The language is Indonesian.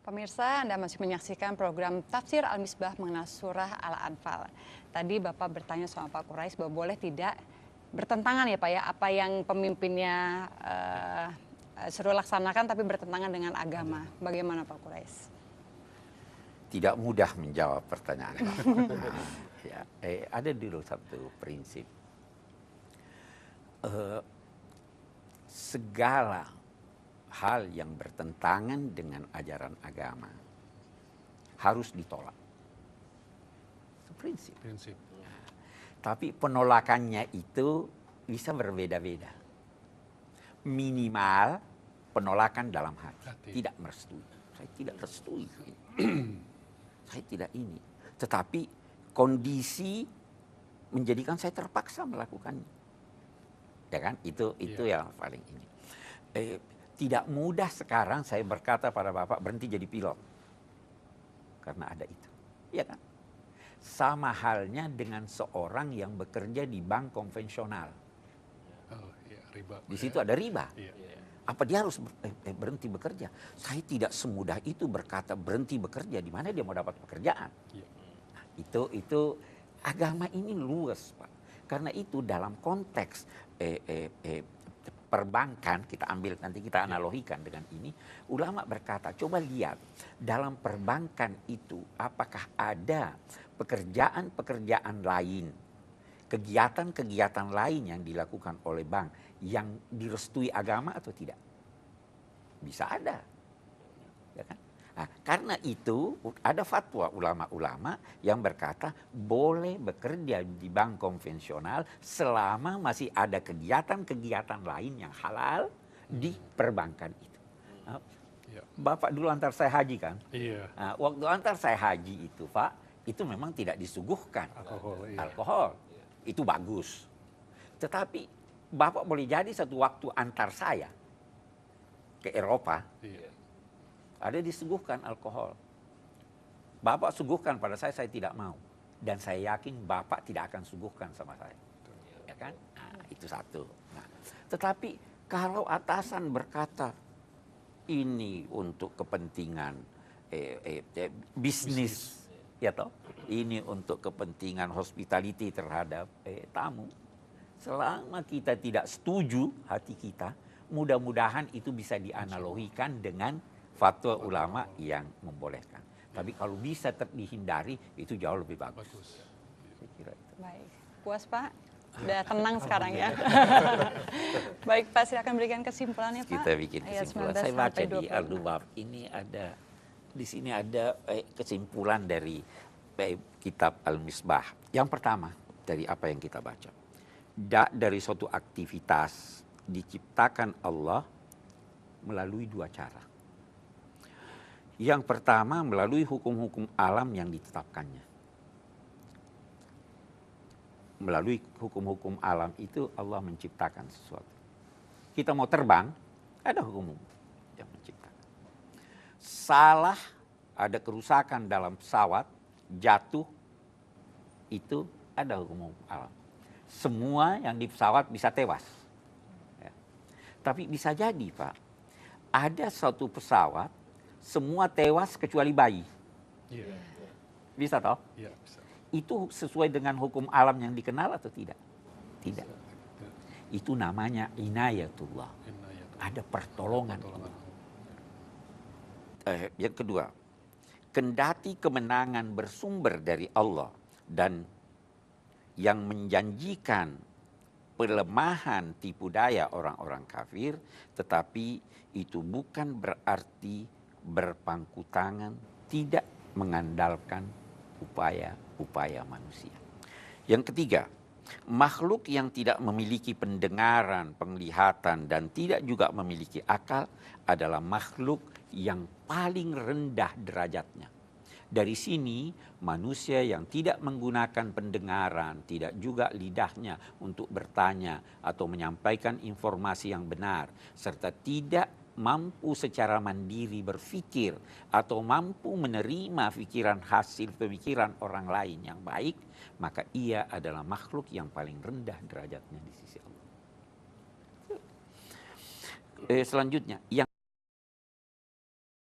Pemirsa, Anda masih menyaksikan program Tafsir Al-Misbah mengenai surah Al-Anfal. Tadi Bapak bertanya sama Pak Quraisy bahwa boleh tidak bertentangan ya Pak ya, apa yang pemimpinnya suruh laksanakan tapi bertentangan dengan agama. Bagaimana Pak Quraisy? Tidak mudah menjawab pertanyaan. Ada dulu satu prinsip. Segala hal yang bertentangan dengan ajaran agama harus ditolak. Itu prinsip. Tapi penolakannya itu bisa berbeda-beda. Minimal penolakan dalam hati. Tidak merestui. Saya tidak restui. Saya tidak ini. Tetapi kondisi menjadikan saya terpaksa melakukannya. Ya kan? Itu yang paling ini. Tidak mudah sekarang saya berkata pada Bapak berhenti jadi pilot. Karena ada itu. Iya kan? Sama halnya dengan seorang yang bekerja di bank konvensional. Riba. Di situ ada riba. Iya. Apa dia harus berhenti bekerja? Saya tidak semudah itu berkata berhenti bekerja. Di mana dia mau dapat pekerjaan? Iya. Nah, itu agama ini luas, Pak. Karena itu dalam konteks perbankan, kita ambil nanti kita analogikan dengan ini, ulama berkata coba lihat dalam perbankan itu apakah ada pekerjaan-pekerjaan lain, kegiatan-kegiatan lain yang dilakukan oleh bank yang direstui agama atau tidak? Bisa ada, ya kan? Nah, karena itu ada fatwa ulama-ulama yang berkata boleh bekerja di bank konvensional selama masih ada kegiatan-kegiatan lain yang halal di perbankan itu. Nah, Bapak dulu antar saya haji kan? Iya. Nah, waktu antar saya haji itu Pak, itu memang tidak disuguhkan alkohol. Itu bagus. Tetapi Bapak boleh jadi satu waktu antar saya ke Eropa, ada disuguhkan alkohol. Bapak suguhkan pada saya tidak mau. Dan saya yakin Bapak tidak akan suguhkan sama saya. Ya kan? Nah, itu satu. Nah, tetapi kalau atasan berkata ini untuk kepentingan bisnis, ya toh, ini untuk kepentingan hospitality terhadap tamu. Selama kita tidak setuju hati kita, mudah-mudahan itu bisa dianalogikan dengan fatwa ulama yang membolehkan. Tapi kalau bisa dihindari, itu jauh lebih bagus. Saya kira itu. Baik, puas Pak? Udah tenang sekarang ya. Baik Pak, silakan berikan kesimpulannya Pak. Kita bikin kesimpulan. Saya baca di Al-Lubab ini ada, di sini ada kesimpulan dari kitab Al-Misbah. Yang pertama dari apa yang kita baca, dari suatu aktivitas diciptakan Allah melalui dua cara. Yang pertama melalui hukum-hukum alam yang ditetapkannya. Melalui hukum-hukum alam itu Allah menciptakan sesuatu. Kita mau terbang, ada hukum yang menciptakan. Salah, ada kerusakan dalam pesawat, jatuh, itu ada hukum alam. Semua yang di pesawat bisa tewas. Ya. Tapi bisa jadi Pak, ada suatu pesawat, semua tewas kecuali bayi. Iya. Bisa toh? Iya, bisa. Itu sesuai dengan hukum alam yang dikenal atau tidak? Tidak. Itu namanya inayatullah. Ada pertolongan. Yang kedua, kendati kemenangan bersumber dari Allah dan yang menjanjikan pelemahan tipu daya orang-orang kafir, tetapi itu bukan berarti berpangku tangan, tidak mengandalkan upaya-upaya manusia. Yang ketiga, makhluk yang tidak memiliki pendengaran, penglihatan, dan tidak juga memiliki akal adalah makhluk yang paling rendah derajatnya. Dari sini, manusia yang tidak menggunakan pendengaran, tidak juga lidahnya untuk bertanya atau menyampaikan informasi yang benar, serta tidak mampu secara mandiri berpikir atau mampu menerima pikiran hasil pemikiran orang lain yang baik, maka ia adalah makhluk yang paling rendah derajatnya di sisi Allah. Selanjutnya, yang